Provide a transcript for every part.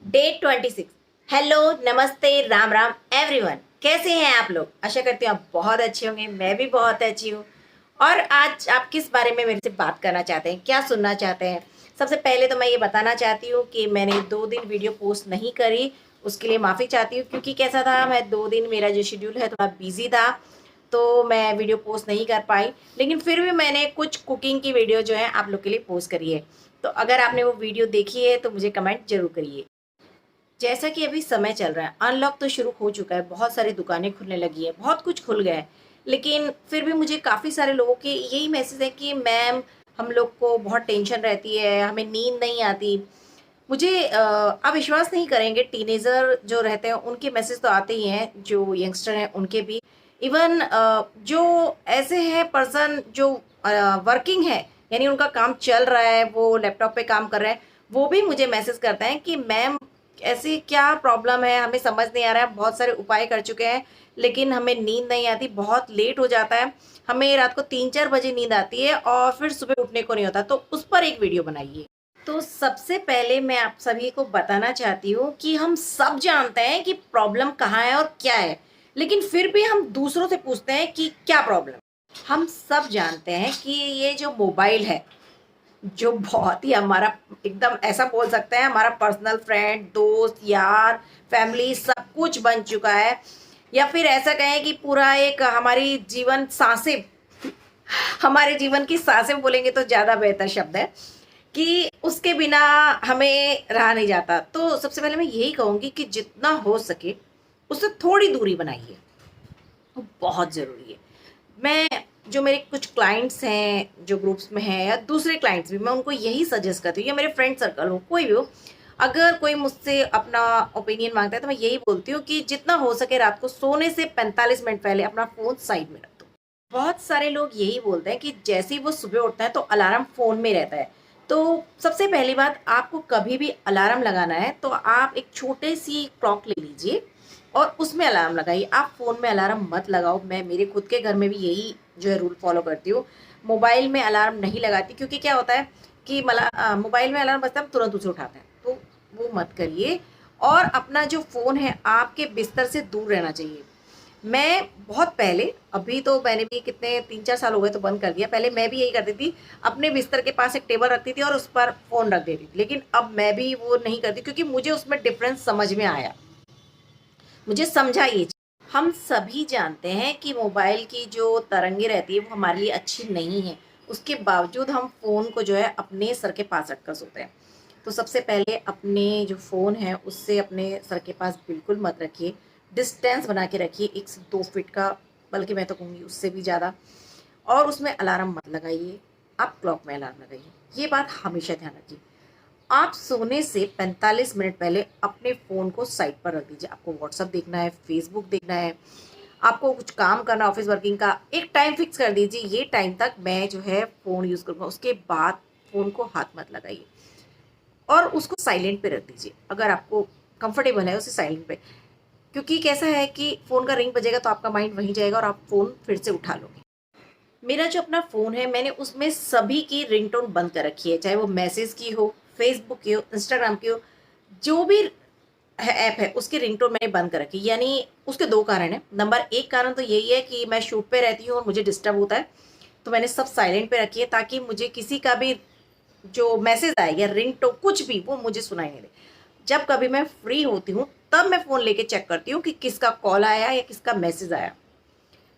Day 26। Hello, नमस्ते, Ram Ram everyone. कैसे हैं आप लोग? आशा करती हूँ आप बहुत अच्छे होंगे। मैं भी बहुत अच्छी हूँ। और आज आप किस बारे में मेरे से बात करना चाहते हैं, क्या सुनना चाहते हैं? सबसे पहले तो मैं ये बताना चाहती हूँ कि मैंने 2 दिन वीडियो पोस्ट नहीं करी। उसके लिए माफ़ी चाहती हूँ, क्योंकि कैसा था, मैं 2 दिन मेरा जो शेड्यूल है थोड़ा बिजी था, तो मैं वीडियो पोस्ट नहीं कर पाई। लेकिन फिर भी मैंने कुछ कुकिंग की वीडियो जो है आप लोग के लिए पोस्ट करी है। तो अगर आपने वो वीडियो देखी है तो मुझे कमेंट जरूर करिए। जैसा कि अभी समय चल रहा है, अनलॉक तो शुरू हो चुका है, बहुत सारी दुकानें खुलने लगी है, बहुत कुछ खुल गया है। लेकिन फिर भी मुझे काफ़ी सारे लोगों के यही मैसेज है कि मैम, हम लोग को बहुत टेंशन रहती है, हमें नींद नहीं आती। मुझे आप विश्वास नहीं करेंगे, टीनेजर जो रहते हैं उनके मैसेज तो आते ही हैं, जो यंगस्टर हैं उनके भी। इवन जो ऐसे हैं पर्सन जो वर्किंग है, यानी उनका काम चल रहा है, वो लैपटॉप पे काम कर रहे हैं, वो भी मुझे मैसेज करते हैं कि मैम, ऐसी क्या प्रॉब्लम है, हमें समझ नहीं आ रहा है, बहुत सारे उपाय कर चुके हैं लेकिन हमें नींद नहीं आती, बहुत लेट हो जाता है, हमें रात को 3-4 बजे नींद आती है और फिर सुबह उठने को नहीं होता। तो उस पर एक वीडियो बनाइए। तो सबसे पहले मैं आप सभी को बताना चाहती हूँ कि हम सब जानते हैं कि प्रॉब्लम कहाँ है और क्या है, लेकिन फिर भी हम दूसरों से पूछते हैं कि क्या प्रॉब्लम। हम सब जानते हैं कि ये जो मोबाइल है, जो बहुत ही हमारा एकदम ऐसा बोल सकते हैं हमारा पर्सनल फ्रेंड, दोस्त, यार, फैमिली सब कुछ बन चुका है। या फिर ऐसा कहें कि पूरा एक हमारी जीवन सांसें, हमारे जीवन की सांसें बोलेंगे तो ज़्यादा बेहतर शब्द है, कि उसके बिना हमें रहा नहीं जाता। तो सबसे पहले मैं यही कहूँगी कि जितना हो सके उससे थोड़ी दूरी बनाइए, वो बहुत ज़रूरी है। मैं जो मेरे कुछ क्लाइंट्स हैं जो ग्रुप्स में हैं, या दूसरे क्लाइंट्स भी, मैं उनको यही सजेस्ट करती हूँ, या मेरे फ्रेंड सर्कल हो, कोई भी हो, अगर कोई मुझसे अपना ओपिनियन मांगता है तो मैं यही बोलती हूँ कि जितना हो सके रात को सोने से 45 मिनट पहले अपना फ़ोन साइड में रख दो। बहुत सारे लोग यही बोलते हैं कि जैसे ही वो सुबह उठता है तो अलार्म फ़ोन में रहता है। तो सबसे पहली बात, आपको कभी भी अलार्म लगाना है तो आप एक छोटी सी क्लॉक ले लीजिए और उसमें अलार्म लगाइए। आप फ़ोन में अलार्म मत लगाओ। मैं मेरे खुद के घर में भी यही जो है रूल फ़ॉलो करती हूँ। मोबाइल में अलार्म नहीं लगाती, क्योंकि क्या होता है कि मोबाइल में अलार्म बजता है, हम तुरंत उसे उठाते हैं, तो वो मत करिए। और अपना जो फ़ोन है आपके बिस्तर से दूर रहना चाहिए। मैं बहुत पहले, अभी तो मैंने भी कितने 3-4 साल हो गए तो बंद कर दिया। पहले मैं भी यही करती थी, अपने बिस्तर के पास एक टेबल रखती थी और उस पर फ़ोन रख देती थी। लेकिन अब मैं भी वो नहीं करती, क्योंकि मुझे उसमें डिफ़रेंस समझ में आया। मुझे समझा ये चीज़। हम सभी जानते हैं कि मोबाइल की जो तरंगे रहती है वो हमारे लिए अच्छी नहीं है। उसके बावजूद हम फ़ोन को जो है अपने सर के पास रख कर सोते हैं। तो सबसे पहले अपने जो फ़ोन है उससे अपने सर के पास बिल्कुल मत रखिए। डिस्टेंस बना के रखिए 1 से 2 फीट का, बल्कि मैं तो कहूँगी उससे भी ज़्यादा। और उसमें अलार्म मत लगाइए, आप क्लॉक में अलार्म लगाइए। ये बात हमेशा ध्यान रखिए। आप सोने से 45 मिनट पहले अपने फ़ोन को साइड पर रख दीजिए। आपको व्हाट्सएप देखना है, फेसबुक देखना है, आपको कुछ काम करना है ऑफ़िस वर्किंग का, एक टाइम फ़िक्स कर दीजिए, ये टाइम तक मैं जो है फ़ोन यूज़ करूँगा। उसके बाद फ़ोन को हाथ मत लगाइए और उसको साइलेंट पे रख दीजिए। अगर आपको कंफर्टेबल है उसे साइलेंट पे, क्योंकि कैसा है कि फ़ोन का रिंग बजेगा तो आपका माइंड वहीं जाएगा और आप फ़ोन फिर से उठा लोगे। मेरा जो अपना फ़ोन है, मैंने उसमें सभी की रिंगटोन बंद कर रखी है, चाहे वो मैसेज की हो, फ़ेसबुक की हो, इंस्टाग्राम की हो, जो भी ऐप है उसकी रिंगटोन मैंने बंद कर रखी है। यानी उसके 2 कारण हैं। नंबर 1 कारण तो यही है कि मैं शूट पे रहती हूँ और मुझे डिस्टर्ब होता है, तो मैंने सब साइलेंट पे रखी है, ताकि मुझे किसी का भी जो मैसेज आए या रिंगटोन कुछ भी, वो मुझे सुनाई नहीं दे। जब कभी मैं फ्री होती हूँ तब मैं फ़ोन लेके चेक करती हूँ कि किसका कॉल आया या किसका मैसेज आया।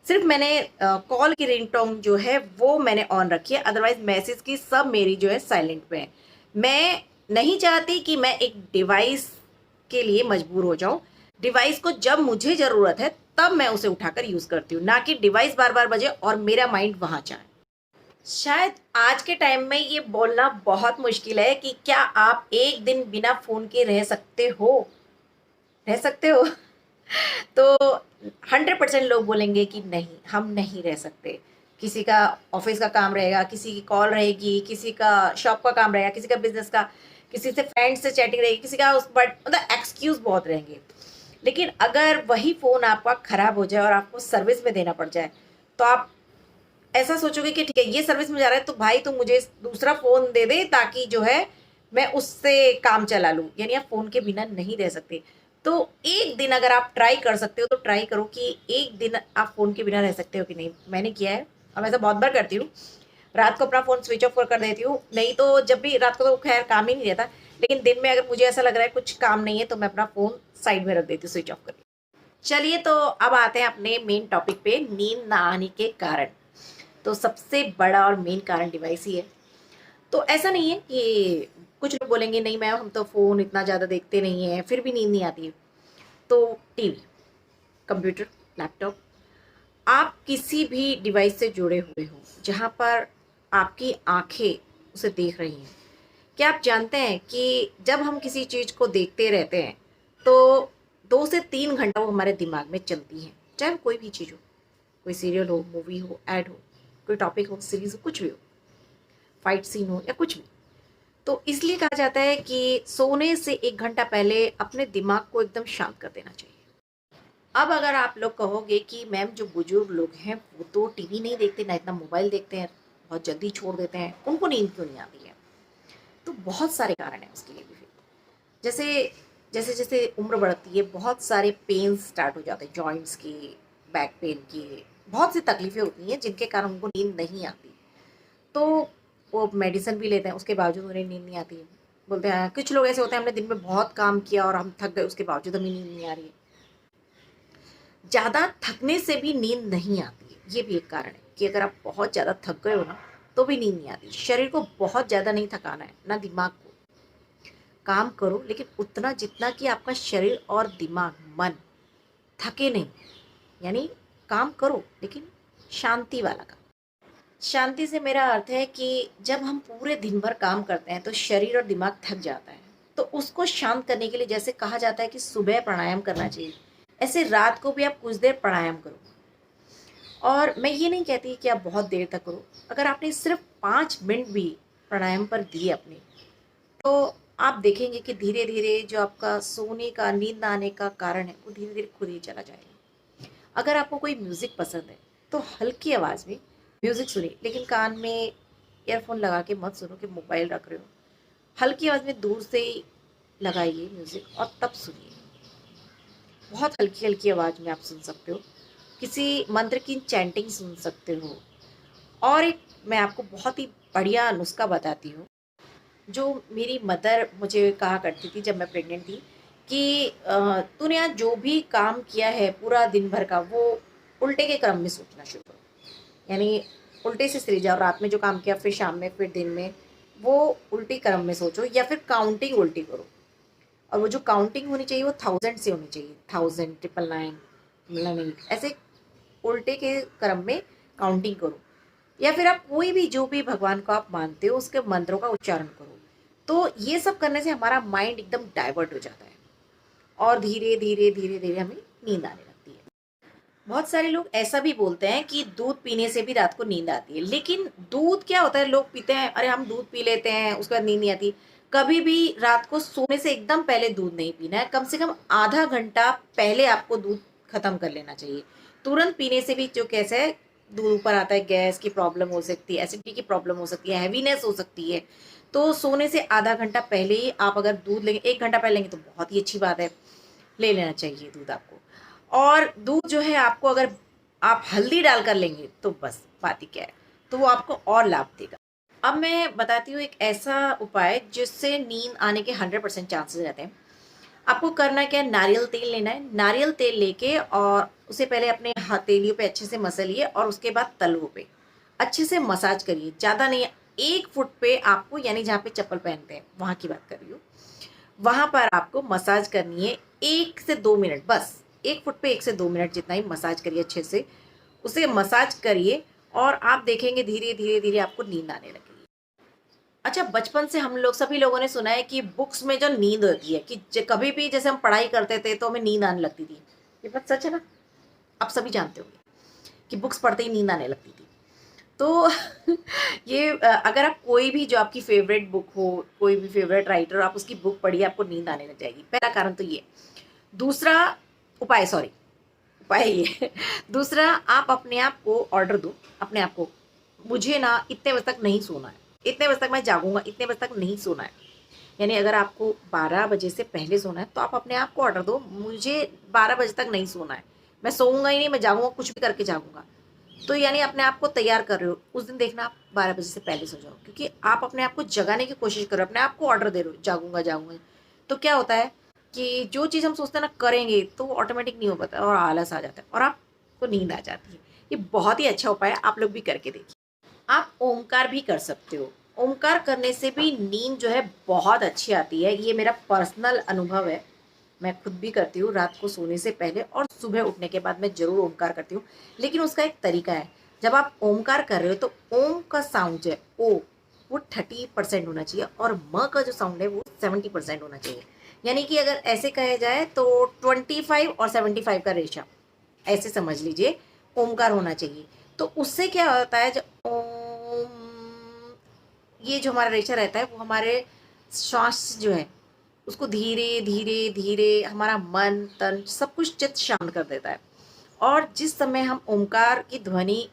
सिर्फ मैंने कॉल की रिंगटोन जो है वो मैंने ऑन रखी है, अदरवाइज मैसेज की सब मेरी जो है साइलेंट पे है। मैं नहीं चाहती कि मैं एक डिवाइस के लिए मजबूर हो जाऊं। डिवाइस को जब मुझे ज़रूरत है तब मैं उसे उठाकर यूज़ करती हूँ, ना कि डिवाइस बार बार बजे और मेरा माइंड वहाँ जाए। शायद आज के टाइम में ये बोलना बहुत मुश्किल है कि क्या आप एक दिन बिना फ़ोन के रह सकते हो? रह सकते हो? तो 100% लोग बोलेंगे कि नहीं, हम नहीं रह सकते। किसी का ऑफ़िस का काम रहेगा, किसी की कॉल रहेगी, किसी का शॉप का काम रहेगा, किसी का बिज़नेस का, किसी से फ्रेंड्स से चैटिंग रहेगी, किसी का उस बट मतलब एक्सक्यूज़ बहुत रहेंगे। लेकिन अगर वही फ़ोन आपका ख़राब हो जाए और आपको सर्विस में देना पड़ जाए, तो आप ऐसा सोचोगे कि ठीक है, ये सर्विस में जा रहा है तो भाई तू मुझे दूसरा फ़ोन दे दे, ताकि जो है मैं उससे काम चला लूँ, यानी आप फ़ोन के बिना नहीं रह सकते। तो एक दिन अगर आप ट्राई कर सकते हो तो ट्राई करो कि एक दिन आप फ़ोन के बिना रह सकते हो कि नहीं। मैंने किया है और मैं ऐसा बहुत बार करती हूँ। रात को अपना फ़ोन स्विच ऑफ कर देती हूँ, नहीं तो जब भी रात को तो ख़ैर काम ही नहीं रहता, लेकिन दिन में अगर मुझे ऐसा लग रहा है कुछ काम नहीं है तो मैं अपना फ़ोन साइड में रख देती हूँ स्विच ऑफ करके। चलिए तो अब आते हैं अपने मेन टॉपिक पे, नींद ना आने के कारण। तो सबसे बड़ा और मेन कारण डिवाइस ही है। तो ऐसा नहीं है कि कुछ लोग बोलेंगे नहीं मैम हम तो फ़ोन इतना ज़्यादा देखते नहीं हैं, फिर भी नींद नहीं आती है। तो टीवी, कंप्यूटर, लैपटॉप, आप किसी भी डिवाइस से जुड़े हुए हो, जहाँ पर आपकी आँखें उसे देख रही हैं। क्या आप जानते हैं कि जब हम किसी चीज़ को देखते रहते हैं, तो 2 से 3 घंटा वो हमारे दिमाग में चलती हैं, चाहे वो कोई भी चीज़ हो, कोई सीरियल हो, मूवी हो, ऐड हो, कोई टॉपिक हो, सीरीज़ हो, कुछ भी हो, फाइट सीन हो या कुछ भी। तो इसलिए कहा जाता है कि सोने से 1 घंटा पहले अपने दिमाग को एकदम शांत कर देना चाहिए। अब अगर आप लोग कहोगे कि मैम जो बुजुर्ग लोग हैं वो तो टीवी नहीं देखते ना इतना मोबाइल देखते हैं, बहुत जल्दी छोड़ देते हैं, उनको नींद क्यों नहीं आती है? तो बहुत सारे कारण हैं उसके लिए भी फिर। जैसे जैसे जैसे उम्र बढ़ती है बहुत सारे पेन स्टार्ट हो जाते हैं, जॉइंट्स की, बैक पेन की, बहुत सी तकलीफें होती हैं जिनके कारण उनको नींद नहीं आती। तो वो मेडिसिन भी लेते हैं, उसके बावजूद उन्हें नींद नहीं आती है। बोलते हैं कुछ लोग ऐसे होते हैं हमने दिन में बहुत काम किया और हम थक गए, उसके बावजूद हमें नींद नहीं आ रही है। ज़्यादा थकने से भी नींद नहीं आती है, ये भी एक कारण है कि अगर आप बहुत ज़्यादा थक गए हो ना, तो भी नींद नहीं आती। शरीर को बहुत ज़्यादा नहीं थकाना है, ना दिमाग को। काम करो लेकिन उतना जितना कि आपका शरीर और दिमाग, मन थके नहीं। यानी काम करो लेकिन शांति वाला काम। शांति से मेरा अर्थ है कि जब हम पूरे दिन भर काम करते हैं तो शरीर और दिमाग थक जाता है, तो उसको शांत करने के लिए जैसे कहा जाता है कि सुबह प्राणायाम करना चाहिए, ऐसे रात को भी आप कुछ देर प्राणायाम करो। और मैं ये नहीं कहती कि आप बहुत देर तक करो, अगर आपने सिर्फ 5 मिनट भी प्राणायाम पर दिए अपने, तो आप देखेंगे कि धीरे धीरे जो आपका सोने का, नींद ना आने का कारण है वो धीरे धीरे खुद ही चला जाएगा। अगर आपको कोई म्यूज़िक पसंद है तो हल्की आवाज़ में म्यूज़िक सुनिए, लेकिन कान में ईयरफोन लगा के मत सुनो कि मोबाइल रख रहे हो। हल्की आवाज़ में दूर से ही लगाइए म्यूज़िक और तब सुनिए। बहुत हल्की हल्की आवाज़ में आप सुन सकते हो, किसी मंत्र की चैंटिंग सुन सकते हो। और एक मैं आपको बहुत ही बढ़िया नुस्खा बताती हूँ, जो मेरी मदर मुझे कहा करती थी जब मैं प्रेग्नेंट थी कि तूने आज जो भी काम किया है पूरा दिन भर का, वो उल्टे के क्रम में सोचना शुरू करो। यानी उल्टे से सिर जाओ, रात में जो काम किया फिर शाम में फिर दिन में, वो उल्टी क्रम में सोचो या फिर काउंटिंग उल्टी करो। और वो जो काउंटिंग होनी चाहिए वो 1000 से होनी चाहिए, 1000, 999, 999, ऐसे उल्टे के क्रम में काउंटिंग करो। या फिर आप कोई भी जो भी भगवान को आप मानते हो उसके मंत्रों का उच्चारण करो। तो ये सब करने से हमारा माइंड एकदम डाइवर्ट हो जाता है और धीरे धीरे धीरे धीरे हमें नींद आने लगती है। बहुत सारे लोग ऐसा भी बोलते हैं कि दूध पीने से भी रात को नींद आती है, लेकिन दूध क्या होता है, लोग पीते हैं अरे हम दूध पी लेते हैं उसके बाद नींद नहीं आती। कभी भी रात को सोने से एकदम पहले दूध नहीं पीना है, कम से कम आधा घंटा पहले आपको दूध खत्म कर लेना चाहिए। तुरंत पीने से भी जो कैसे है, दूध ऊपर आता है, गैस की प्रॉब्लम हो सकती है, एसिडिटी की प्रॉब्लम हो सकती है, हैवीनेस हो सकती है। तो सोने से आधा घंटा पहले ही आप अगर दूध लेंगे, 1 घंटा पहले लेंगे तो बहुत ही अच्छी बात है, ले लेना चाहिए दूध आपको। और दूध जो है आपको अगर आप हल्दी डालकर लेंगे तो बस बात ही क्या है, तो वो आपको और लाभ देगा। अब मैं बताती हूँ एक ऐसा उपाय जिससे नींद आने के 100% चांसेस रहते हैं। आपको करना क्या है, नारियल तेल लेना है। नारियल तेल लेके और उसे पहले अपने हथेलियों पे अच्छे से मसलिए और उसके बाद तलवों पे अच्छे से मसाज करिए। ज़्यादा नहीं, 1 फुट पे आपको, यानी जहाँ पे चप्पल पहनते हैं वहाँ की बात कर रही हूँ, वहाँ पर आपको मसाज करनी है 1 से 2 मिनट बस। 1 फुट पे 1 से 2 मिनट जितना ही मसाज करिए अच्छे से, उसे मसाज करिए और आप देखेंगे धीरे धीरे धीरे आपको नींद आने लगेगी। अच्छा, बचपन से हम लोग सभी लोगों ने सुना है कि बुक्स में जो नींद होती है कि कभी भी जैसे हम पढ़ाई करते थे तो हमें नींद आने लगती थी। ये बात सच है ना? आप सभी जानते होंगे कि बुक्स पढ़ते ही नींद आने लगती थी। तो ये अगर आप कोई भी जो आपकी फेवरेट बुक हो, कोई भी फेवरेट राइटर, आप उसकी बुक पढ़िए आपको नींद आने लग जाएगी। पहला कारण तो ये। दूसरा उपाय, सॉरी, उपाय ये दूसरा, आप अपने आप को ऑर्डर दो, अपने आप को, मुझे ना इतने बजे तक नहीं सोना है, इतने बजे तक मैं जागूंगा, इतने बजे तक नहीं सोना है। यानी अगर आपको 12 बजे से पहले सोना है तो आप अपने आप को ऑर्डर दो, मुझे 12 बजे तक नहीं सोना है, मैं सोऊंगा ही नहीं, मैं जागूंगा, कुछ भी करके जागूंगा। तो यानी अपने आप को तैयार कर रहे हो, उस दिन देखना आप 12 बजे से पहले सो जाओ, क्योंकि आप अपने आप को जगाने की कोशिश करो, अपने आप को ऑर्डर दे रहे हो जागूंगा जागूंगा। तो क्या होता है कि जो चीज़ हम सोचते हैं ना करेंगे तो ऑटोमेटिक नहीं हो पाता और आलस आ जाता है और आपको नींद आ जाती है। ये बहुत ही अच्छा उपाय है, आप लोग भी करके देखिए। आप ओमकार भी कर सकते हो। ओमकार करने से भी नींद जो है बहुत अच्छी आती है, ये मेरा पर्सनल अनुभव है। मैं खुद भी करती हूँ, रात को सोने से पहले और सुबह उठने के बाद मैं ज़रूर ओमकार करती हूँ। लेकिन उसका एक तरीका है, जब आप ओमकार कर रहे हो तो ओम का साउंड जो है ओ वो 30% होना चाहिए और म का जो साउंड है वो 70% होना चाहिए। यानी कि अगर ऐसे कहा जाए तो 25 और 75 का रेशा, ऐसे समझ लीजिए ओमकार होना चाहिए। तो उससे क्या होता है, जब ओम ये जो हमारा रेशा रहता है वो हमारे श्वास जो है उसको धीरे धीरे धीरे हमारा मन तन सब कुछ चित्त शांत कर देता है। और जिस समय हम ओमकार की ध्वनि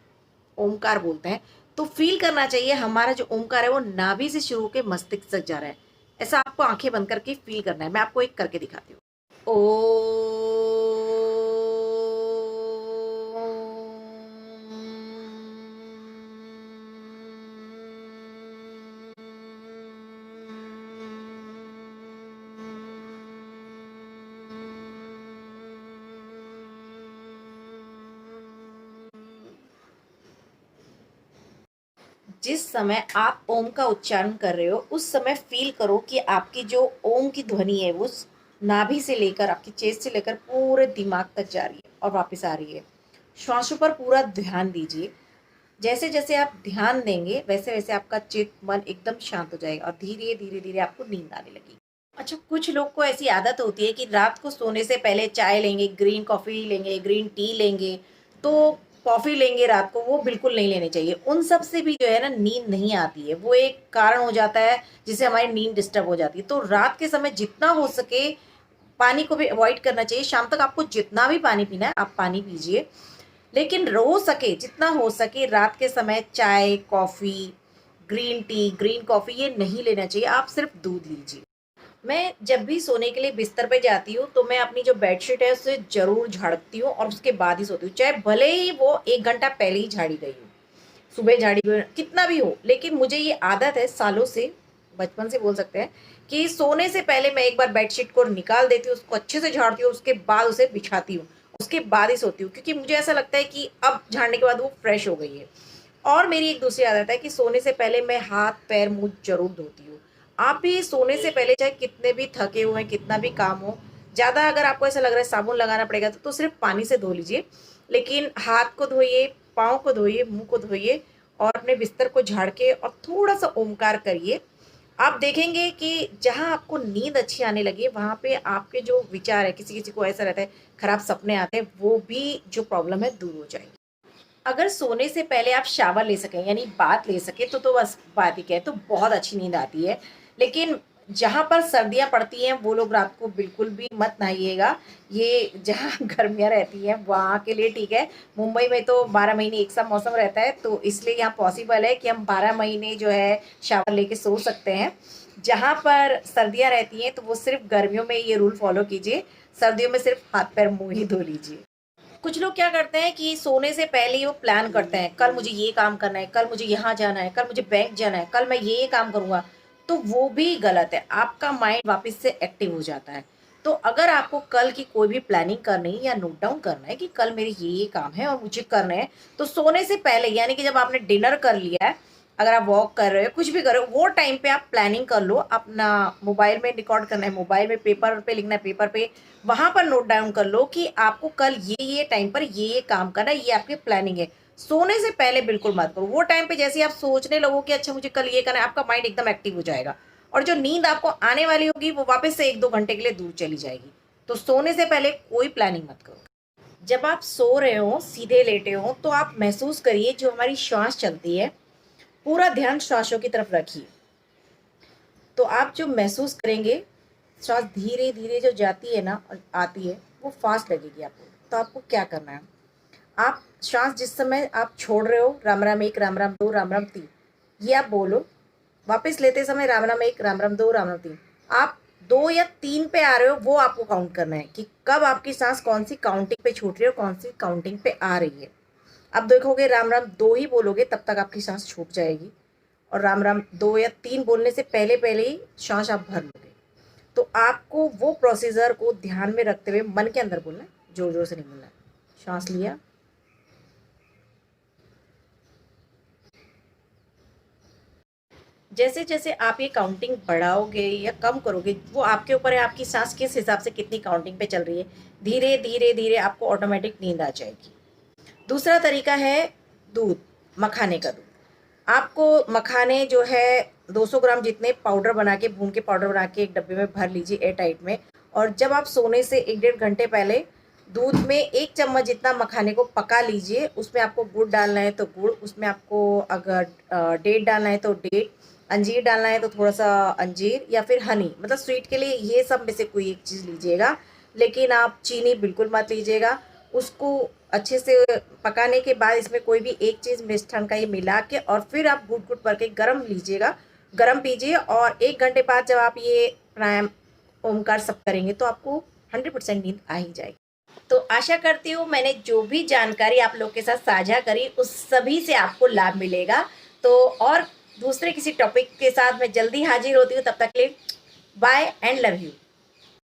ओमकार बोलते हैं तो फील करना चाहिए हमारा जो ओमकार है वो नाभि से शुरू होकर मस्तिष्क तक जा रहा है। ऐसा आपको आंखें बंद करके फील करना है, मैं आपको एक करके दिखाती हूँ। ओ जिस समय आप ओम का उच्चारण कर रहे हो उस समय फील करो कि आपकी जो ओम की ध्वनि है वो नाभि से लेकर आपकी चेस्ट से लेकर पूरे दिमाग तक जा रही है और वापस आ रही है। श्वासों पर पूरा ध्यान दीजिए। जैसे जैसे आप ध्यान देंगे वैसे वैसे आपका चित्त मन एकदम शांत हो जाएगा और धीरे धीरे धीरे आपको नींद आने लगेगी। अच्छा, कुछ लोग को ऐसी आदत होती है कि रात को सोने से पहले चाय लेंगे, ग्रीन कॉफ़ी लेंगे, ग्रीन टी लेंगे, तो कॉफ़ी लेंगे रात को, वो बिल्कुल नहीं लेनी चाहिए। उन सब से भी जो है ना नींद नहीं आती है, वो एक कारण हो जाता है जिससे हमारी नींद डिस्टर्ब हो जाती है। तो रात के समय जितना हो सके पानी को भी अवॉइड करना चाहिए। शाम तक आपको जितना भी पानी पीना है आप पानी पीजिए, लेकिन हो सके जितना हो सके रात के समय चाय, coffee, green tea, green coffee ये नहीं लेना चाहिए, आप सिर्फ दूध लीजिए। मैं जब भी सोने के लिए बिस्तर पे जाती हूँ तो मैं अपनी जो बेडशीट है उसे ज़रूर झाड़ती हूँ और उसके बाद ही सोती हूँ, चाहे भले ही वो 1 घंटा पहले ही झाड़ी गई हो, सुबह झाड़ी हुई हो, कितना भी हो। लेकिन मुझे ये आदत है सालों से, बचपन से बोल सकते हैं, कि सोने से पहले मैं एक बार बेडशीट को निकाल देती हूँ, उसको अच्छे से झाड़ती हूँ, उसके बाद उसे बिछाती हूँ, उसके बाद ही सोती हूँ, क्योंकि मुझे ऐसा लगता है कि अब झाड़ने के बाद वो फ्रेश हो गई है। और मेरी एक दूसरी आदत है कि सोने से पहले मैं हाथ, पैर, मुँह ज़रूर धोती हूँ। आप भी सोने से पहले चाहे कितने भी थके हुए हैं, कितना भी काम हो, ज़्यादा अगर आपको ऐसा लग रहा है साबुन लगाना पड़ेगा तो सिर्फ़ पानी से धो लीजिए। लेकिन हाथ को धोइए, पाँव को धोइए, मुँह को धोइए और अपने बिस्तर को झाड़ के और थोड़ा-सा ओमकार करिए। आप देखेंगे कि जहाँ आपको नींद अच्छी आने लगी, वहाँ पे आपके जो विचार है, किसी-किसी को ऐसा रहता है, खराब सपने आते हैं, वो भी जो प्रॉब्लम है दूर हो जाएगी। अगर सोने से पहले आप शावर ले सकें यानी बाथ ले सकें तो बस बात ही क्या है, तो बहुत अच्छी नींद आती है। लेकिन जहाँ पर सर्दियाँ पड़ती हैं वो लोग रात को बिल्कुल भी मत नहाइएगा। ये जहाँ गर्मियाँ रहती हैं वहाँ के लिए ठीक है। मुंबई में तो 12 महीने एक सा मौसम रहता है, तो इसलिए यहाँ पॉसिबल है कि हम 12 महीने जो है शावर लेके सो सकते हैं। जहाँ पर सर्दियाँ रहती हैं तो वो सिर्फ़ गर्मियों में ये रूल फ़ॉलो कीजिए, सर्दियों में सिर्फ़ हाथ पैर मुँह ही धो लीजिए। कुछ लोग क्या करते हैं कि सोने से पहले ही वो प्लान करते हैं, कल मुझे ये काम करना है, कल मुझे यहाँ जाना है, कल मुझे बैंक जाना है, कल मैं ये काम करूँगा, तो वो भी गलत है। आपका माइंड वापस से एक्टिव हो जाता है। तो अगर आपको कल की कोई भी प्लानिंग करनी है या नोट डाउन करना है कि कल मेरे ये काम है और मुझे करना है, तो सोने से पहले यानी कि जब आपने डिनर कर लिया है, अगर आप वॉक कर रहे हो, कुछ भी कर रहे हो, वो टाइम पे आप प्लानिंग कर लो। अपना मोबाइल में रिकॉर्ड करना है, मोबाइल में, पेपर पे लिखना है, पेपर पे, वहाँ पर नोट डाउन कर लो कि आपको कल ये टाइम पर ये काम करना है, ये आपकी प्लानिंग है। सोने से पहले बिल्कुल मत करो। वो टाइम पे जैसे ही आप सोचने लगो कि अच्छा मुझे कल ये करना है, आपका माइंड एकदम एक्टिव हो जाएगा और जो नींद आपको आने वाली होगी वो वापस से 1-2 घंटे के लिए दूर चली जाएगी। तो सोने से पहले कोई प्लानिंग मत करो। जब आप सो रहे हो, सीधे लेटे हो, तो आप महसूस करिए जो हमारी श्वास चलती है, पूरा ध्यान श्वासों की तरफ रखिए। तो आप जो महसूस करेंगे, श्वास धीरे-धीरे जो जाती है ना और आती है, वो फ़ास्ट लगेगी आपको। तो आपको क्या करना है, आप श्वास जिस समय आप छोड़ रहे हो, राम राम 1, राम राम 2, राम राम 3, ये आप बोलो। वापस लेते समय राम राम 1, राम राम 2, राम राम 3। आप 2 या 3 पे आ रहे हो, वो आपको काउंट करना है कि कब आपकी सांस कौन सी काउंटिंग पे छूट रही है और कौन सी काउंटिंग पे आ रही है। अब देखोगे राम राम 2 ही बोलोगे तब तक आपकी सांस छूट जाएगी, और राम राम 2 या 3 बोलने से पहले पहले ही सांस आप भर लोगे। तो आपको वो प्रोसीजर को ध्यान में रखते हुए मन के अंदर बोलना है, जोर जोर से नहीं बोलना है। सांस लिया, जैसे जैसे आप ये काउंटिंग बढ़ाओगे या कम करोगे वो आपके ऊपर है, आपकी सांस किस हिसाब से कितनी काउंटिंग पे चल रही है। धीरे धीरे धीरे आपको ऑटोमेटिक नींद आ जाएगी। दूसरा तरीका है दूध, मखाने का दूध। आपको मखाने जो है 200 ग्राम जितने पाउडर बना के, भून के पाउडर बना के एक डब्बे में भर लीजिए एयर टाइट में, और जब आप सोने से 1-1.5 घंटे पहले दूध में 1 चम्मच जितना मखाने को पका लीजिए। उसमें आपको गुड़ डालना है तो गुड़, उसमें आपको अगर डेट डालना है तो डेट, अंजीर डालना है तो थोड़ा सा अंजीर, या फिर हनी, मतलब स्वीट के लिए ये सब में से कोई एक चीज़ लीजिएगा। लेकिन आप चीनी बिल्कुल मत लीजिएगा। उसको अच्छे से पकाने के बाद इसमें कोई भी एक चीज़ मिष्ठान का ये मिला के, और फिर आप घुट घुट भर के गरम लीजिएगा, गरम पीजिए। और 1 घंटे बाद जब आप ये प्राणायाम ओमकार सब करेंगे तो आपको 100% नींद आ ही जाएगी। तो आशा करती हूँ मैंने जो भी जानकारी आप लोग के साथ साझा करी उस सभी से आपको लाभ मिलेगा। तो और दूसरे किसी टॉपिक के साथ मैं जल्दी हाजिर होती हूँ, तब तक के लिए बाय एंड लव यू।